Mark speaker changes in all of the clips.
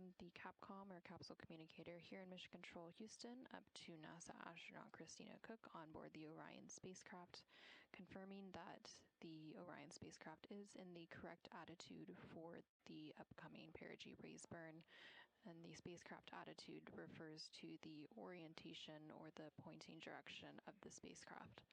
Speaker 1: from the Capcom or Capsule Communicator here in Mission Control Houston up to NASA astronaut Christina Cook on board the Orion spacecraft, confirming that the Orion spacecraft is in the correct attitude for the upcoming perigee raise burn. And the spacecraft attitude refers to the orientation or the pointing direction of the spacecraft.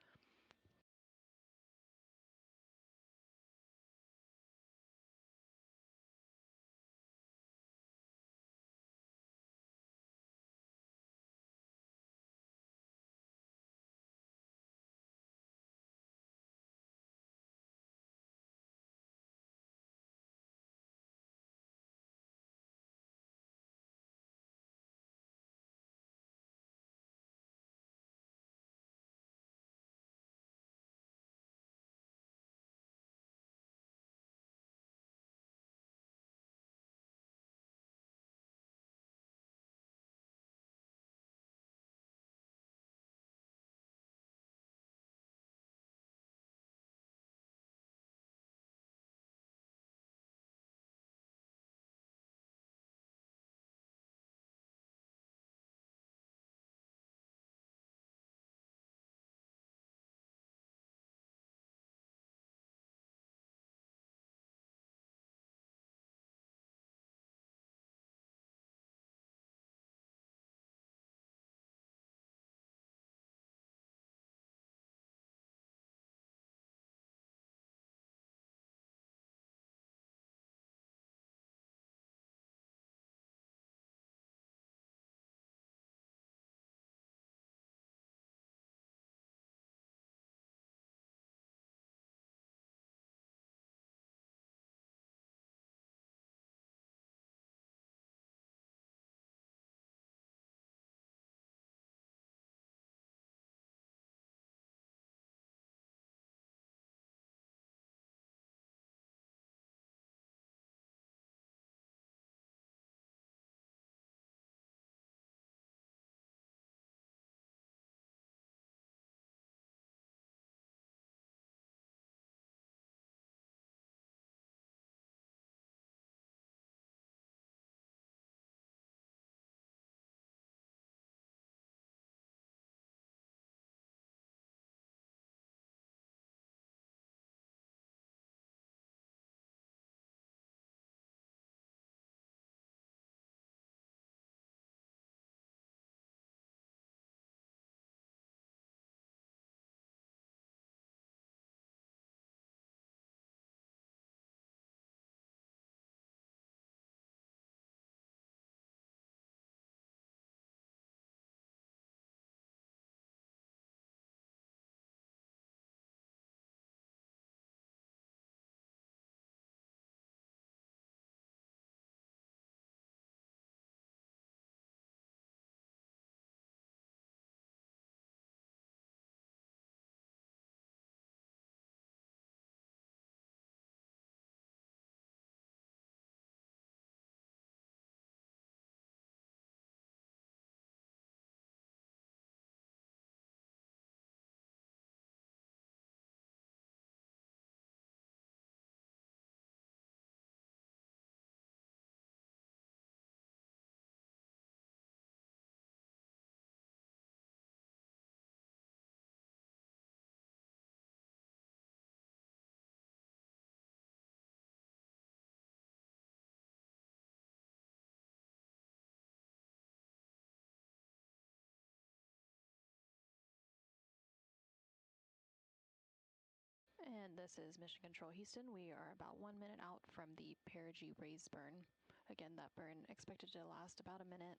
Speaker 1: And this is Mission Control Houston. We are about 1 minute out from the perigee raise burn. Again, that burn expected to last about a minute,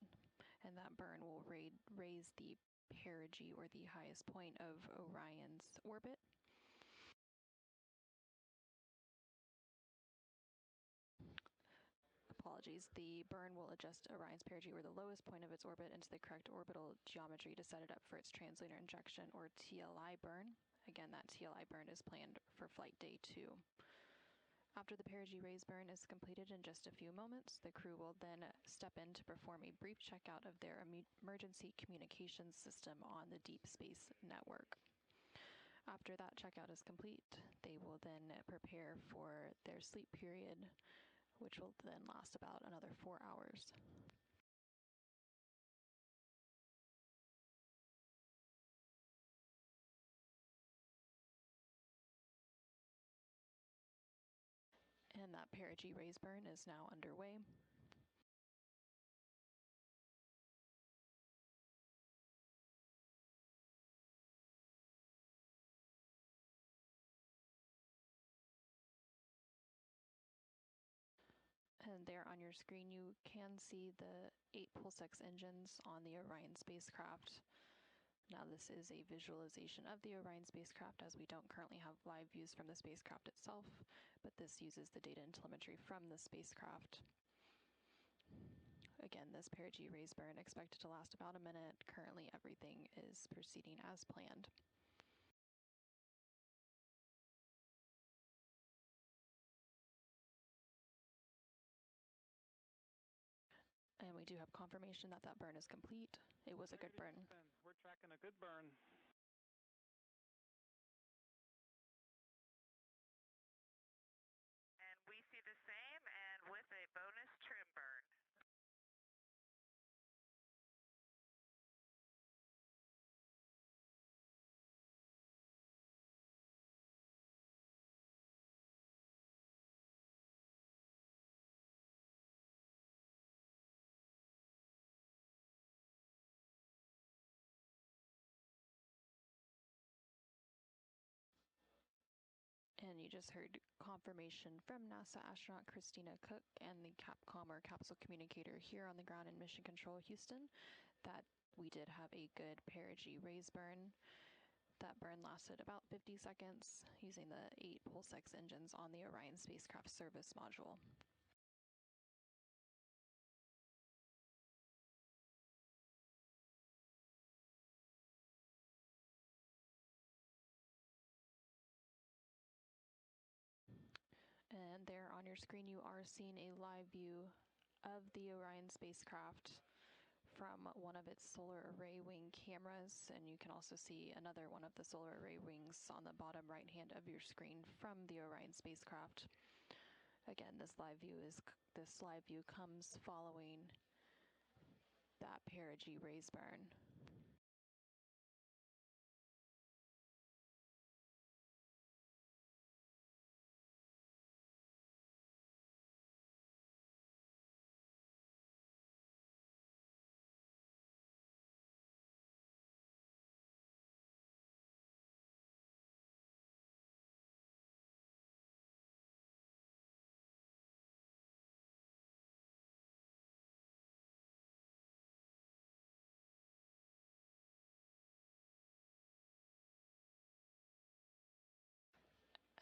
Speaker 1: and that burn will raise the perigee, or the highest point of Orion's orbit. Apologies, the burn will adjust Orion's perigee, or the lowest point of its orbit, into the correct orbital geometry to set it up for its translator injection, or TLI burn. Again, that TLI burn is planned for flight day 2. After the perigee raise burn is completed in just a few moments, the crew will then step in to perform a brief checkout of their emergency communications system on the Deep Space Network. After that checkout is complete, they will then prepare for their sleep period, which will then last about another 4 hours. And that perigee raise burn is now underway. And there on your screen, you can see the 8 pulse-X engines on the Orion spacecraft. Now this is a visualization of the Orion spacecraft, as we don't currently have live views from the spacecraft itself, but this uses the data and telemetry from the spacecraft. Again, this perigee raise burn expected to last about a minute. Currently, everything is proceeding as planned. And we do have confirmation that that burn is complete. It was a good burn.
Speaker 2: We're tracking a good burn.
Speaker 3: And we see the same, and with a bonus trim burn.
Speaker 1: And you just heard confirmation from NASA astronaut Christina Cook and the Capcom, or capsule communicator here on the ground in Mission Control Houston, that we did have a good perigee raise burn. That burn lasted about 50 seconds using the 8 pulse-X engines on the Orion spacecraft service module. And there on your screen, you are seeing a live view of the Orion spacecraft from one of its solar array wing cameras, and you can also see another one of the solar array wings on the bottom right hand of your screen from the Orion spacecraft. Again, this live view comes following that perigee raise burn.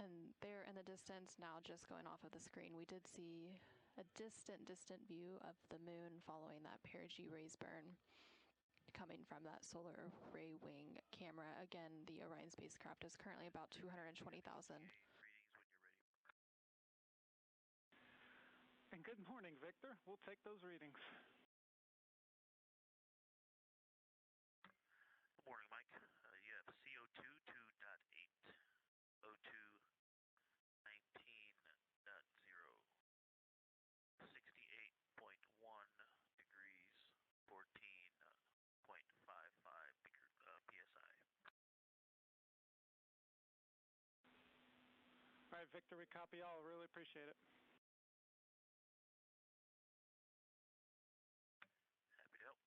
Speaker 1: And there in the distance, now just going off of the screen, we did see a distant view of the moon following that perigee raise burn coming from that solar array wing camera. Again, the Orion spacecraft is currently about 220,000.
Speaker 2: And good morning, Victor. We'll take those readings.
Speaker 4: Good morning, Mike. You have CO2 2.8, O2 19.0, 68.1 degrees, 14.55 psi.
Speaker 2: All right, Victor, we copy all. Really appreciate it.
Speaker 4: Happy to help.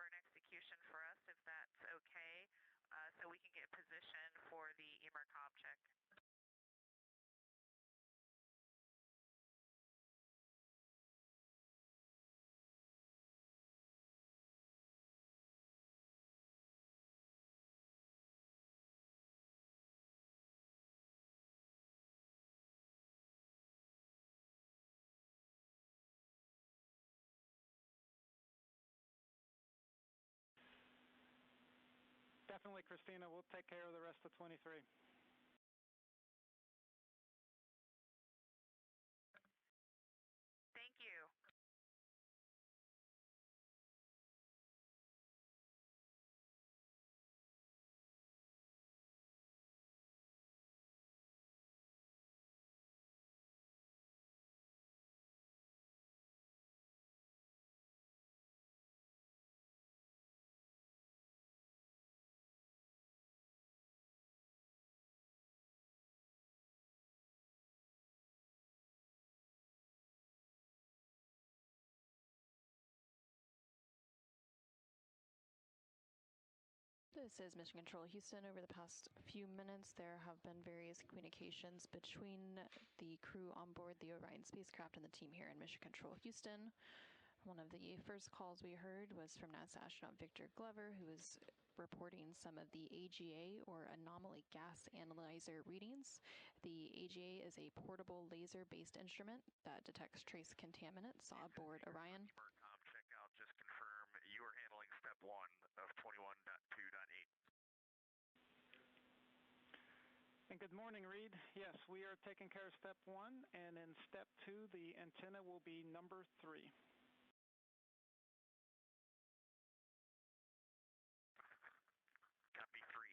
Speaker 3: burn execution for us, if that's okay, so we can get position for the EMERCOM check.
Speaker 2: Definitely, Christina. We'll take care of the rest of 23.
Speaker 3: Thank you.
Speaker 1: This is Mission Control Houston. Over the past few minutes, there have been various communications between the crew on board the Orion spacecraft and the team here in Mission Control Houston. One of the first calls we heard was from NASA astronaut Victor Glover, who was reporting some of the AGA, or anomaly gas analyzer readings. The AGA is a portable laser-based instrument that detects trace contaminants aboard Orion.
Speaker 4: EMERCOM checkout, just confirm you are handling step 1 of 21.2.8.
Speaker 2: And good morning, Reed. Yes, we are taking care of step 1, and in step 2, the antenna will be number 3.
Speaker 4: Copy 3.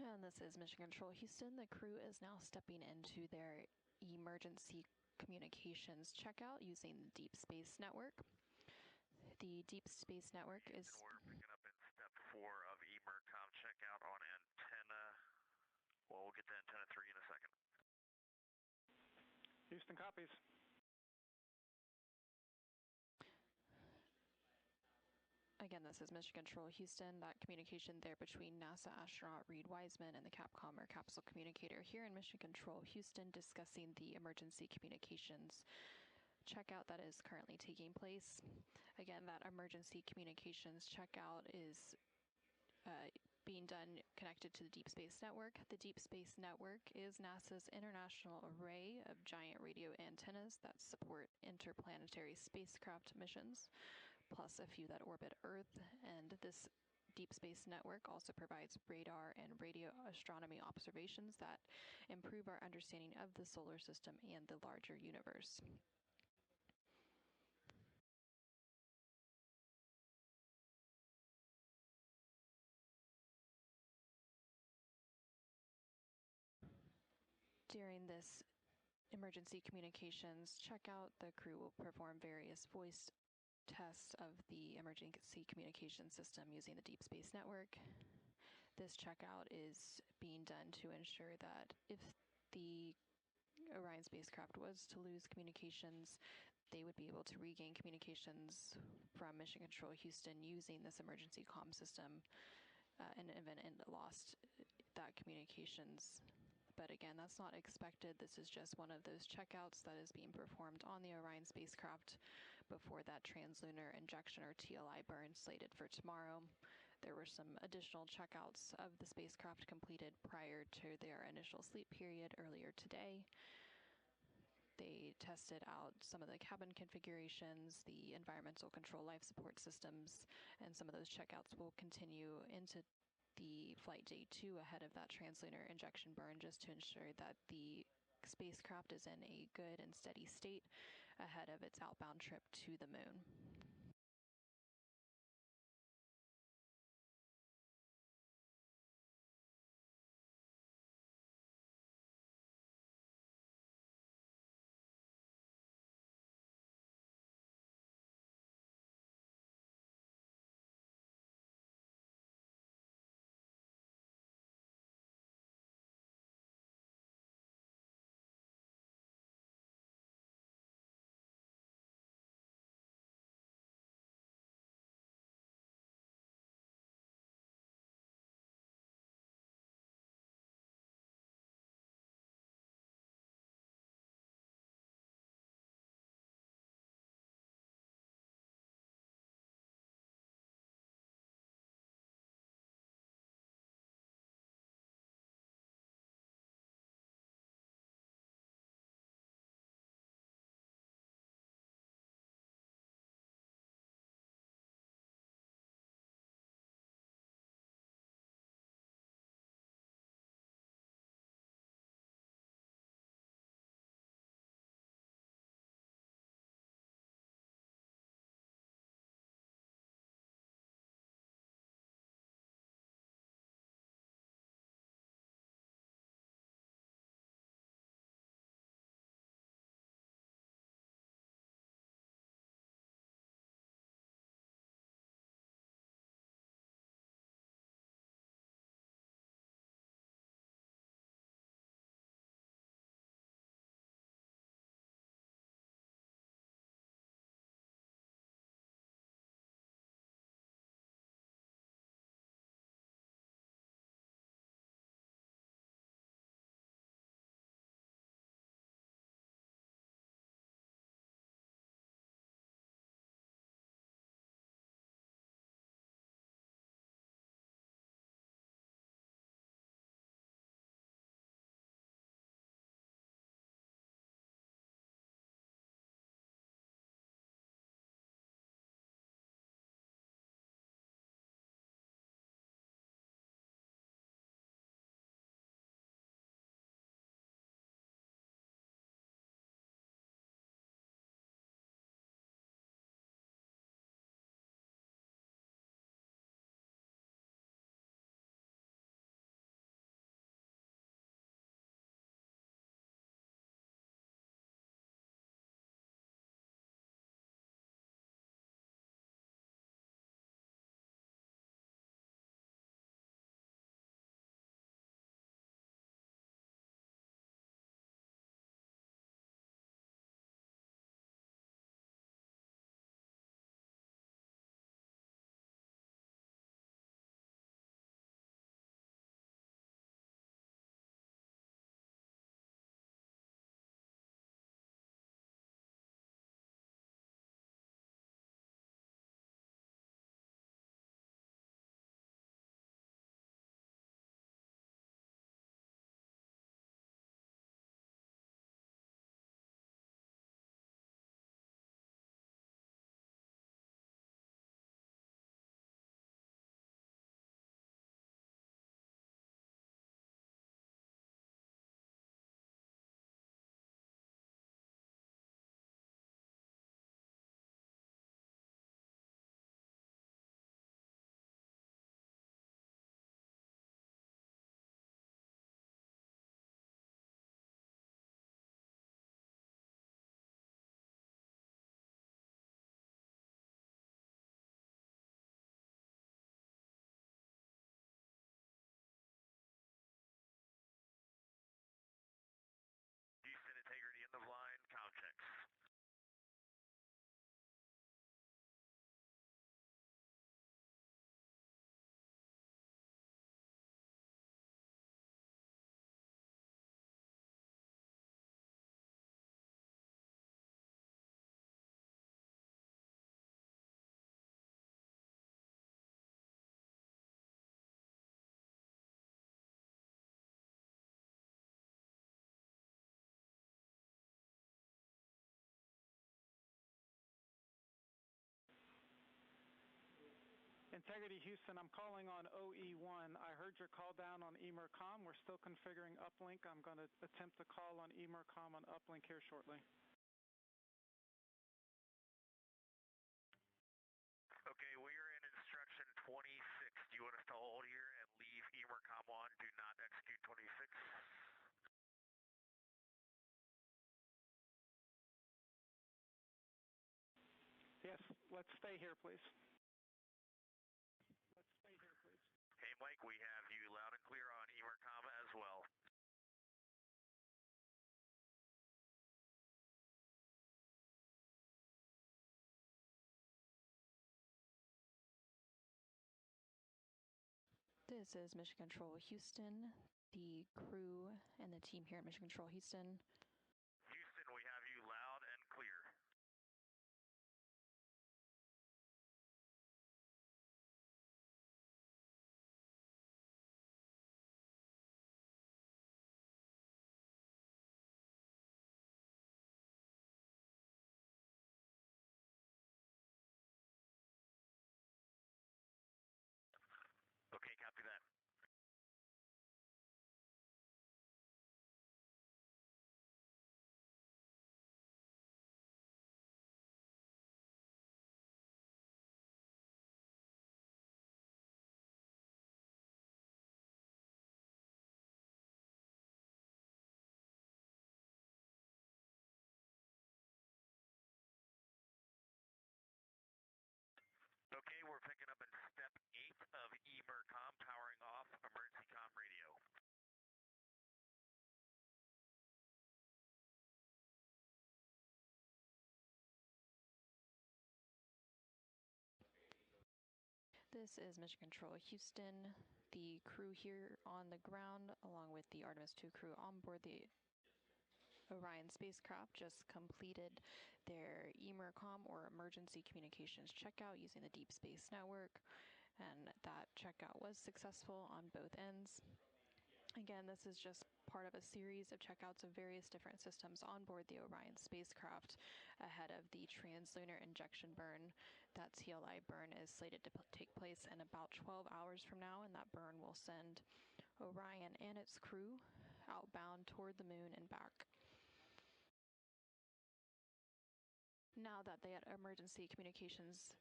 Speaker 1: And this is Mission Control Houston. The crew is now stepping into their emergency communications checkout using the Deep Space Network. The Deep Space Network is...
Speaker 4: We're picking up in step 4 of EMERCOM checkout on antenna. Well, we'll get to antenna 3 in a second.
Speaker 2: Houston copies.
Speaker 1: Again, this is Mission Control Houston. That communication there between NASA astronaut Reed Wiseman and the Capcom, or capsule communicator, here in Mission Control Houston, discussing the emergency communications checkout that is currently taking place. Again, that emergency communications checkout is being done connected to the Deep Space Network. The Deep Space Network is NASA's international array of giant radio antennas that support interplanetary spacecraft missions, plus a few that orbit Earth. And this Deep Space Network also provides radar and radio astronomy observations that improve our understanding of the solar system and the larger universe. During this emergency communications checkout, the crew will perform various voice tests of the emergency communication system using the Deep Space Network. This checkout is being done to ensure that if the Orion spacecraft was to lose communications, they would be able to regain communications from Mission Control Houston using this emergency comm system in the event it lost that communications. But again, that's not expected. This is just one of those checkouts that is being performed on the Orion spacecraft before that translunar injection or TLI burn slated for tomorrow. There were some additional checkouts of the spacecraft completed prior to their initial sleep period earlier today. They tested out some of the cabin configurations, the environmental control life support systems, and some of those checkouts will continue into the flight day 2 ahead of that translunar injection burn, just to ensure that the spacecraft is in a good and steady state ahead of its outbound trip to the moon.
Speaker 2: Integrity Houston, I'm calling on OE1. I heard your call down on emercom. We're still configuring uplink. I'm going to attempt to call on emercom on uplink here shortly.
Speaker 4: Okay, we are in instruction 26. Do you want us to hold here and leave emercom on? Do not execute 26.
Speaker 2: Yes, let's stay here, please. Let's stay here, please.
Speaker 4: Hey, Mike, we have you loud and clear on emercom as well.
Speaker 1: This is Mission Control Houston, the crew and the team here at Mission Control Houston.
Speaker 4: Houston, we have you loud and clear. Okay, copy that. Okay, we're picking up in step 8 of emercom, powering off emergency comm radio.
Speaker 1: This is Mission Control Houston, the crew here on the ground, along with the Artemis 2 crew on board the Orion spacecraft, just completed their emercom or emergency communications checkout using the Deep Space Network, and that checkout was successful on both ends. Again, this is just part of a series of checkouts of various different systems on board the Orion spacecraft ahead of the translunar injection burn. That TLI burn is slated to take place in about 12 hours from now, and that burn will send Orion and its crew outbound toward the moon and back. Now that the emergency communications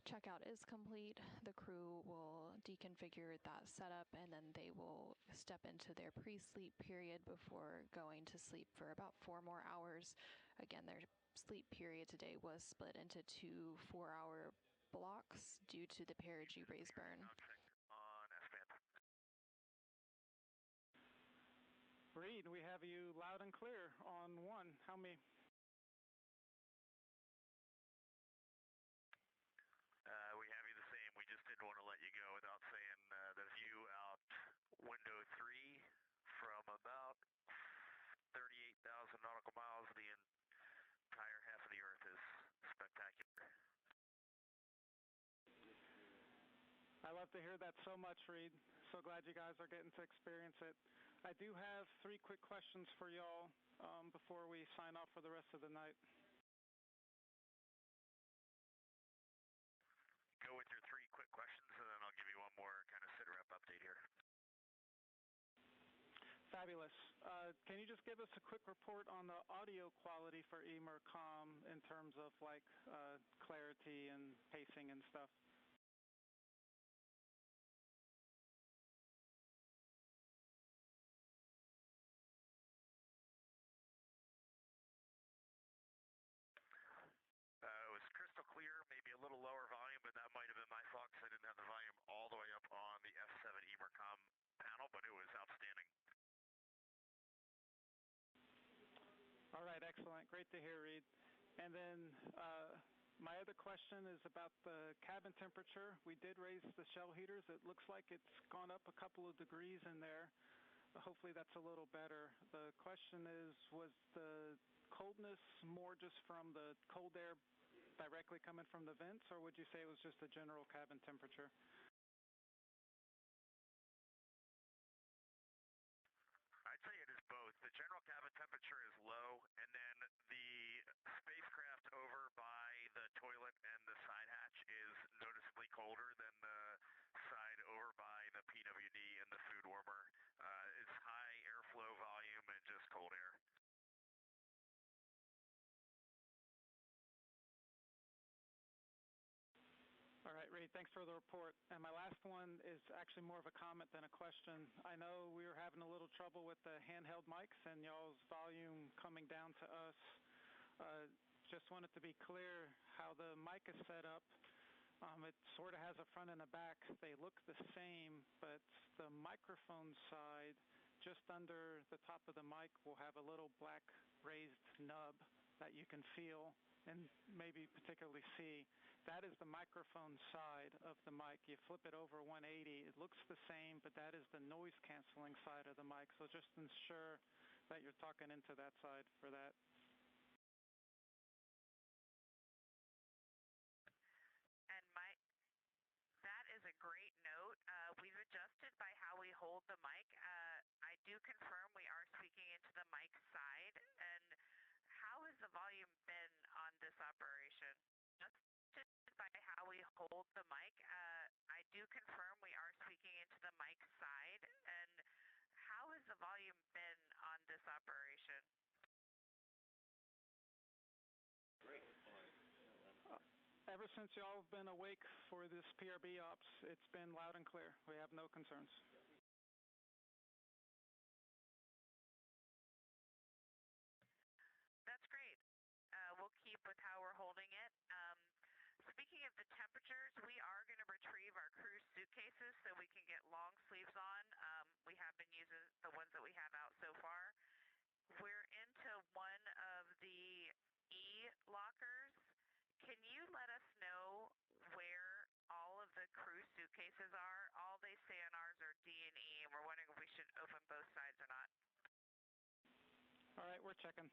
Speaker 1: checkout is complete, the crew will deconfigure that setup, and then they will step into their pre-sleep period before going to sleep for about 4 more hours. Again, their sleep period today was split into 2 4-hour blocks due to the perigee raise burn.
Speaker 4: On S-band.
Speaker 2: Reed, we have you loud and clear on 1. How many?
Speaker 4: We have you the same. We just didn't want to let you go without saying the view out window 3 from about 38,000 nautical miles. The entire half of the Earth is spectacular.
Speaker 2: I love to hear that so much, Reed. So glad you guys are getting to experience it. I do have 3 quick questions for y'all before we sign off for the rest of the night.
Speaker 4: Go with your 3 quick questions, and then I'll give you one more kind of sit-rep update here.
Speaker 2: Fabulous. Can you just give us a quick report on the audio quality for emercom in terms of like clarity and pacing and stuff?
Speaker 4: It was crystal clear, maybe a little lower volume, but that might have been my fault because I didn't have the volume all the way up on the F7 emercom panel, but it was outstanding.
Speaker 2: All right, excellent. Great to hear, Reed. And then my other question is about the cabin temperature. We did raise the shell heaters. It looks like it's gone up a couple of degrees in there. Hopefully that's a little better. The question is, was the coldness more just from the cold air directly coming from the vents, or would you say it was just a general cabin temperature?
Speaker 4: I'd say it is both. The general cabin temperature is low, and then the spacecraft over by the toilet and the side hatch is noticeably colder than
Speaker 2: Great, thanks for the report. And my last one is actually more of a comment than a question. I know we were having a little trouble with the handheld mics and y'all's volume coming down to us. Just wanted to be clear how the mic is set up. It sort of has a front and a back. They look the same, but the microphone side, just under the top of the mic, will have a little black raised nub that you can feel and maybe particularly see. That is the microphone side of the mic. You flip it over 180, it looks the same, but that is the noise canceling side of the mic. So just ensure that you're talking into that side for that.
Speaker 3: And that is a great note. We've adjusted by how we hold the mic. I do confirm we are speaking into the mic side. And how has the volume been on this operation? Adjusted by how we hold the mic. I do confirm we are speaking into the mic side. And how has the volume been on this operation?
Speaker 4: Great.
Speaker 2: Ever since y'all have been awake for this PRB ops, it's been loud and clear. We have no concerns.
Speaker 3: That's great. We'll keep with how we're holding it. Speaking of the temperatures, we are going to retrieve our cruise suitcases so we can get long sleeves on. We have been using the ones that we have out so far. We're into one of the E lockers. Can you let us know where all of the cruise suitcases are? All they say on ours are D and E, and we're wondering if we should open both sides or not.
Speaker 2: All right, we're checking.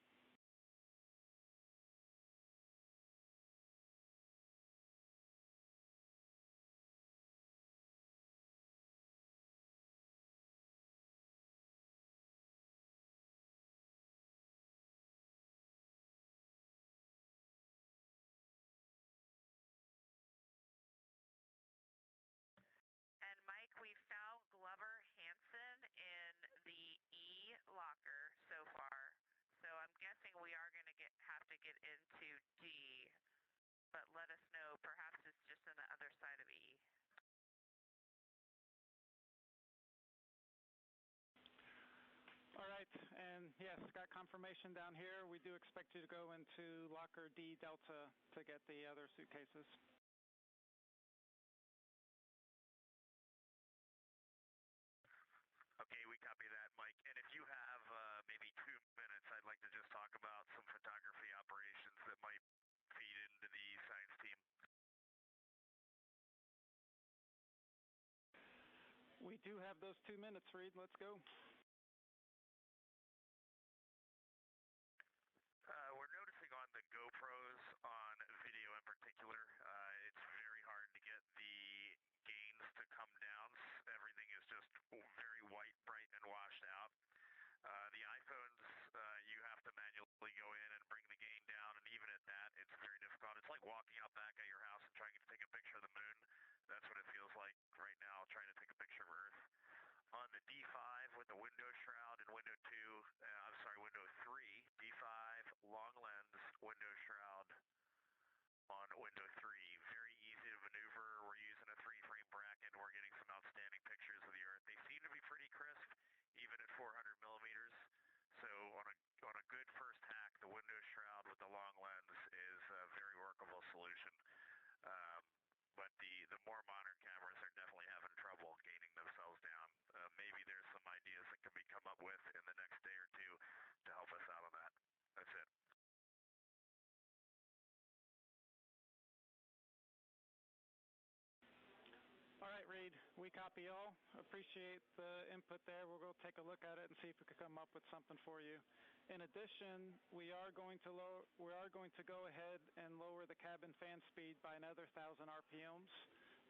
Speaker 3: And Mike, we found Glover Hansen in the E locker so far. So I'm guessing we are going to have to get into D, but let us know. Perhaps it's just on the other side of E.
Speaker 2: All right, and yes, got confirmation down here. We do expect you to go into locker D Delta to get the other suitcases.
Speaker 4: Okay, we copy that, Mike. And if you have maybe 2 minutes, I'd like to just talk about some photography operations that might feed into the science team.
Speaker 2: We do have those 2 minutes, Reed. Let's go.
Speaker 4: We're noticing on the GoPros, on video in particular, it's very hard to get the gains to come down. Everything is just very white, bright, and washed out. The iPhones, you have to manually go in and bring the gain down, and even at that, it's very difficult. It's like walking out back at your house and trying to take a picture of the moon. That's what it feels like right now, trying to take a picture of Earth. On the D5 with the window shroud and window 3, D5, long lens, window shroud on window 3. Very easy to maneuver. We're using a 3-frame bracket, and we're getting some outstanding pictures of the Earth. They seem to be pretty crisp, even at 400 millimeters. So on a good first hack, the window shroud with the long lens is a very workable solution. But the more modern cameras are definitely having trouble gaining themselves down. Maybe there's some ideas that can be come up with in the next day or two to help us out on that. That's it.
Speaker 2: All right, Reed, we copy all. Appreciate the input there. We'll go take a look at it and see if we can come up with something for you. In addition, we are going to go ahead and lower the cabin fan speed by another 1,000 RPMs,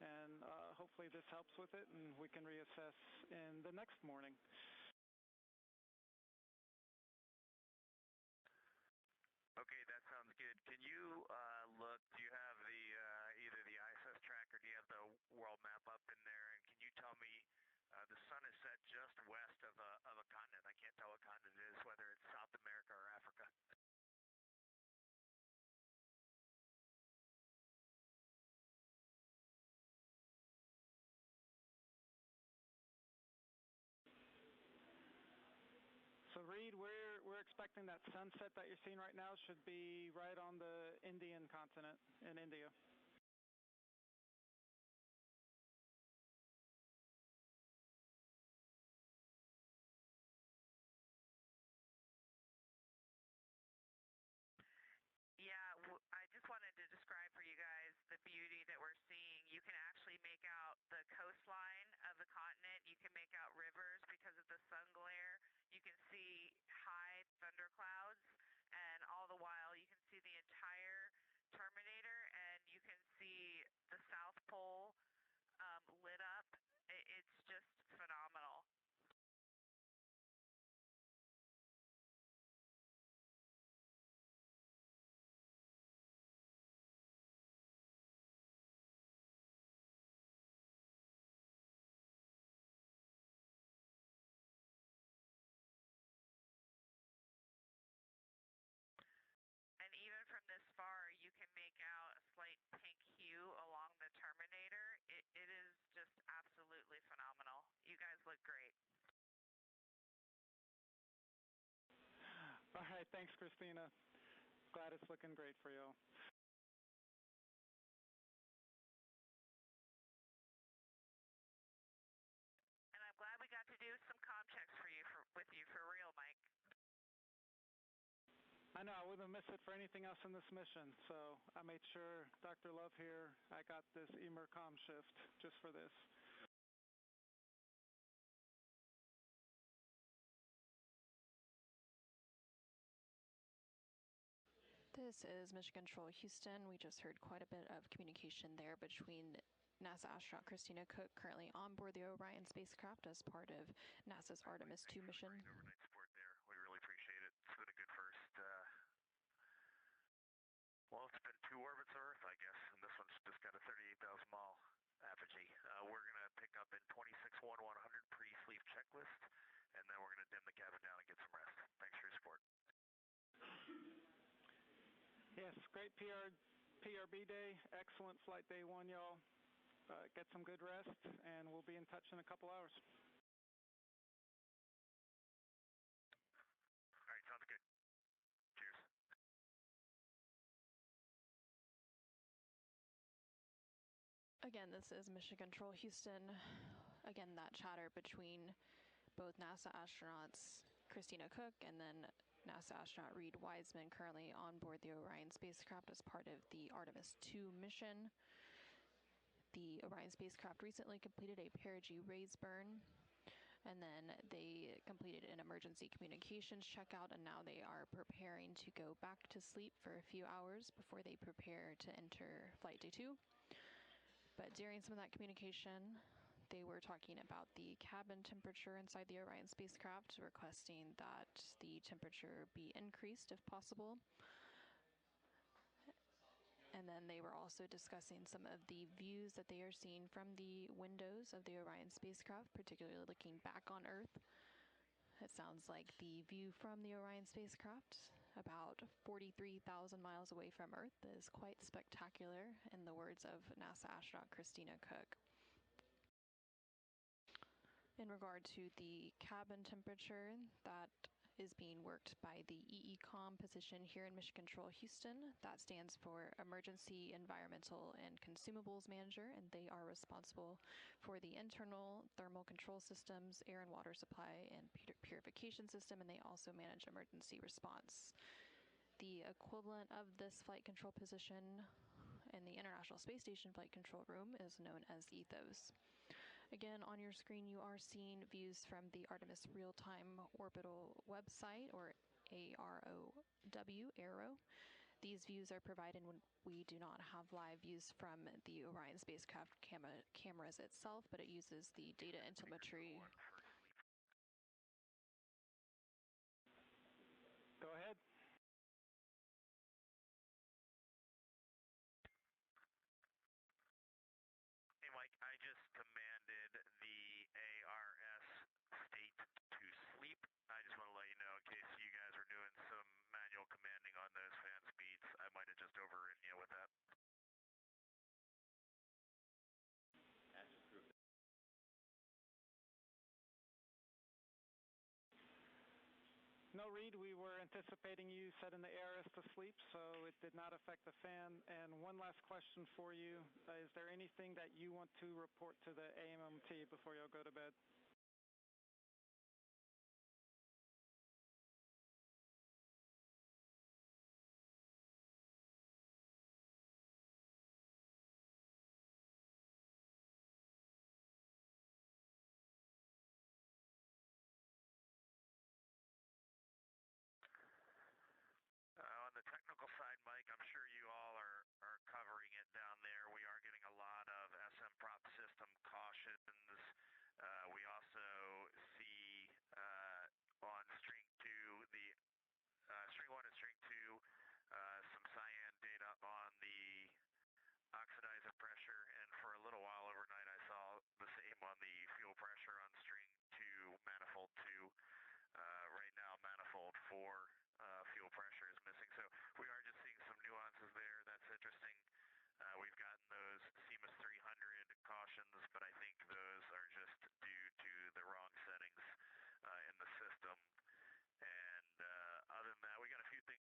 Speaker 2: and hopefully this helps with it, and we can reassess in the next morning.
Speaker 4: Okay, that sounds good. Can you look, do you have the either the ISS tracker, do you have the world map up in there, and can you tell me the sun is set just west of a continent. I can't tell what continent it is, whether it's South America or Africa.
Speaker 2: Reed, we're expecting that sunset that you're seeing right now should be right on the Indian continent in India.
Speaker 3: Yeah, I just wanted to describe for you guys the beauty that we're seeing. You can actually make out the coastline of the continent. You can make out rivers because of the sun glare. You can see high thunderclouds, and all the while you can see the entire terminator, and you can see the South Pole lit up. It's just phenomenal. And even from this far, you can make out a slight pink hue along the terminator. It is just absolutely phenomenal. You guys look great.
Speaker 2: All right, thanks, Christina. Glad it's looking great for you.
Speaker 3: And I'm glad we got to do some comm checks with you for real, Mike.
Speaker 2: I know, I wouldn't miss it for anything else in this mission, so I made sure, Dr. Love here, I got this emercom shift just for this.
Speaker 1: This is Mission Control Houston. We just heard quite a bit of communication there between NASA astronaut Christina Cook, currently on board the Orion spacecraft as part of NASA's Artemis 2 mission.
Speaker 4: Overnight support there. We really appreciate it. It's been a good first. Well, it's been 2 orbits of Earth, I guess, and this one's just got a 38,000-mile apogee. We're going to pick up in 26-1-100 pre-sleep checklist, and then we're going to dim the cabin down and get some rest. Thanks for your support.
Speaker 2: Yes, great PRB day. Excellent flight day 1, y'all. Get some good rest, and we'll be in touch in a couple hours.
Speaker 4: All right, sounds good. Cheers.
Speaker 1: Again, this is Mission Control Houston. Again, that chatter between both NASA astronauts Christina Cook and then NASA astronaut Reed Wiseman, currently on board the Orion spacecraft as part of the Artemis 2 mission. The Orion spacecraft recently completed a perigee raise burn, and then they completed an emergency communications checkout, and now they are preparing to go back to sleep for a few hours before they prepare to enter Flight Day 2. But during some of that communication, they were talking about the cabin temperature inside the Orion spacecraft, requesting that the temperature be increased if possible. And then they were also discussing some of the views that they are seeing from the windows of the Orion spacecraft, particularly looking back on Earth. It sounds like the view from the Orion spacecraft, about 43,000 miles away from Earth, is quite spectacular, in the words of NASA astronaut Christina Cook. In regard to the cabin temperature, that is being worked by the EECOM position here in Mission Control Houston. That stands for Emergency Environmental and Consumables Manager, and they are responsible for the internal thermal control systems, air and water supply, and purification system, and they also manage emergency response. The equivalent of this flight control position in the International Space Station Flight Control Room is known as ETHOS. Again, on your screen, you are seeing views from the Artemis Real-Time Orbital website, or AROW. These views are provided when we do not have live views from the Orion spacecraft cameras itself, but it uses the data and telemetry.
Speaker 2: Go ahead.
Speaker 4: Hey, Mike, I just commanded the ARS state to sleep. I just want to let you know, in case you guys are doing some manual commanding on those fan speeds, I might have just overridden you with that.
Speaker 2: Reed, we were anticipating you setting the ARS to sleep, so it did not affect the fan. And one last question for you. Is there anything that you want to report to the AMMT before you'll go to bed?
Speaker 4: On the technical side, Mike, I'm sure you all are covering it down there. We are getting a lot of SM prop system cautions. We also see on string 2, the string 1 and string 2, some cyan data on the oxidizer pressure, and for a little while overnight I saw the same on the fuel pressure on string 2, manifold 2. Right now, manifold 4 fuel pressure is missing. So we are just seeing some nuances there. That's interesting. We've gotten those CMUS 300 cautions, but I think those are just due to the wrong settings in the system. And other than that, we got a few things.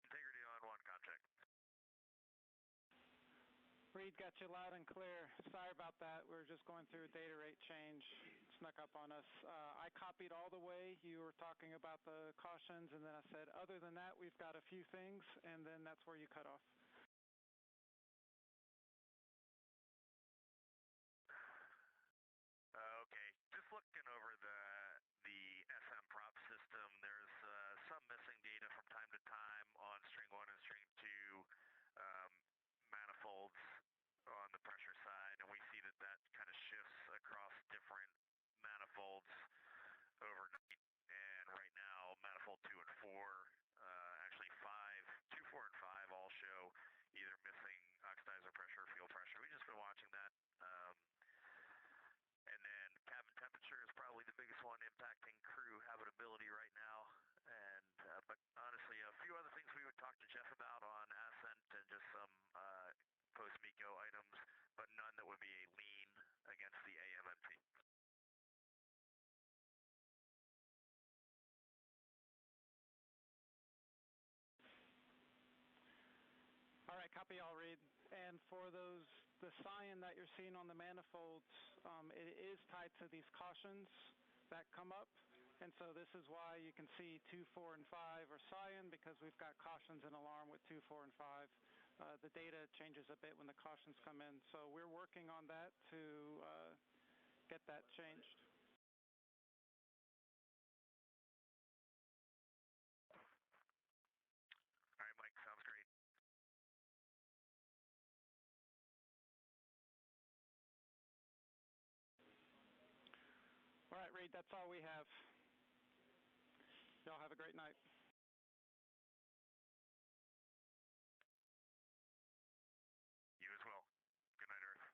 Speaker 4: Integrity on 1 contact.
Speaker 2: Reed, got you loud and clear. Sorry about that. We were just going through a data rate change. Snuck up on us. I copied all the way. You were talking about the cautions, and then I said, other than that, we've got a few things, and then that's where you cut off.
Speaker 4: Okay, just looking over the SM prop system, there's some missing data from time to time on string 1 and string 2 manifolds on the pressure side, and we see that that kind of shifts across different manifolds overnight. And right now, manifold 2 and 4, actually 5, 2, 4, and 5 all show either missing oxidizer pressure or fuel pressure. We've just been watching that. And then cabin temperature is probably the biggest one impacting crew habitability right now. And but honestly, a few other things we would talk to Jeff about on ascent and just some post-MECO items, but none that would be a lean against the AMMT.
Speaker 2: All right, copy all, Reed. And for the cyan that you're seeing on the manifolds, it is tied to these cautions that come up. And so this is why you can see 2, 4, and 5 are cyan, because we've got cautions and alarm with 2, 4, and 5. The data changes a bit when the cautions come in. So we're working on that to get that changed.
Speaker 4: All right, Mike, sounds great.
Speaker 2: All right, Reed, that's all we have. Y'all have a great night.
Speaker 4: You as well. Good night, Earth.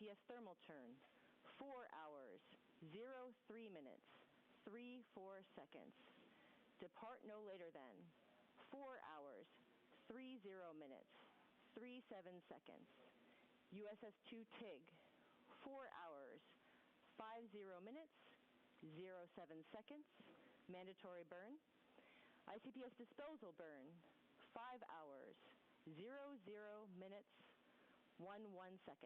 Speaker 5: ICPS thermal turn, 4 hours, 03 minutes, 34 seconds. Depart no later than 4 hours, 30 minutes, 37 seconds. USS-2 TIG, 4 hours, 50 minutes, 07 seconds. Mandatory burn. ICPS disposal burn, 5 hours, 00 minutes, 11 seconds.